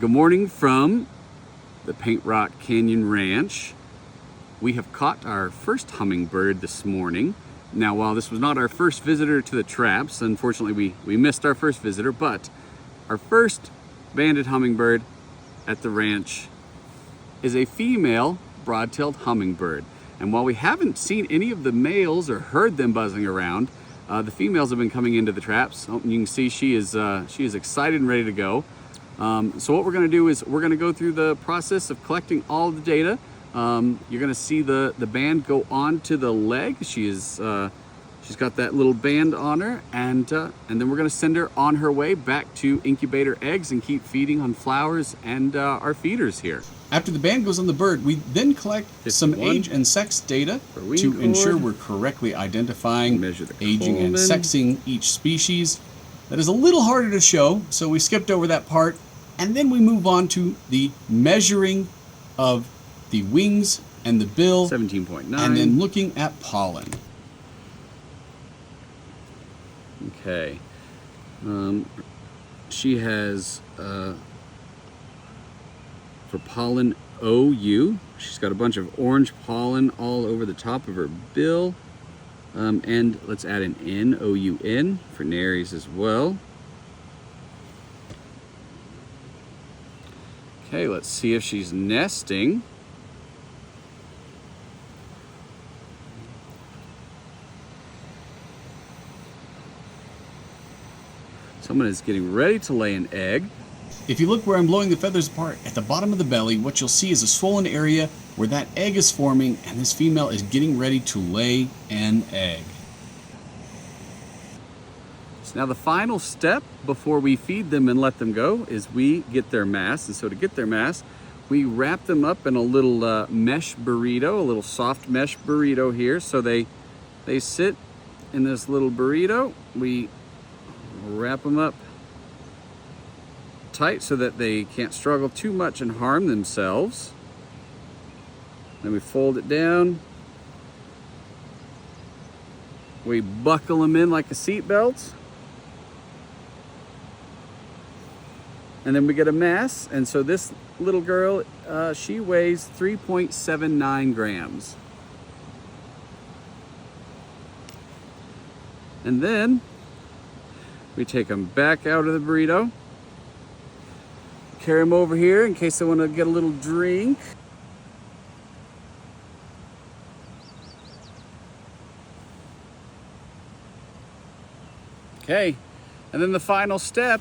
Good morning from the Paintrock Canyon Ranch. We have caught our first hummingbird this morning. Now, while this was not our first visitor to the traps, unfortunately we missed our first visitor, but our first banded hummingbird at the ranch is a female broad-tailed hummingbird. And while we haven't seen any of the males or heard them buzzing around, the females have been coming into the traps. Oh, you can see she is excited and ready to go. So what we're going to do is we're going to go through the process of collecting all of the data. You're going to see the band go onto the leg. She's got that little band on her, and then we're going to send her on her way back to incubator eggs and keep feeding on flowers and our feeders here. After the band goes on the bird, we then collect some age and sex data to ensure we're correctly identifying, aging, and sexing each species. That is a little harder to show, so we skipped over that part, and then we move on to the measuring of the wings and the bill, 17.9, and then looking at pollen. Okay. She has, for pollen, OU. She's got a bunch of orange pollen all over the top of her bill. And let's add an N, O-U-N, for nares as well. Okay, let's see if she's nesting. Someone is getting ready to lay an egg. If you look where I'm blowing the feathers apart, at the bottom of the belly, what you'll see is a swollen area where that egg is forming, and this female is getting ready to lay an egg. So now the final step before we feed them and let them go is we get their mass. And so to get their mass, we wrap them up in a little mesh burrito, a little soft mesh burrito here. So they sit in this little burrito. We wrap them up tight so that they can't struggle too much and harm themselves. Then we fold it down. We buckle them in like a seat belt. And then we get a mass. And so this little girl, she weighs 3.79 grams. And then we take them back out of the burrito. Carry them over here in case they want to get a little drink. Okay, and then the final step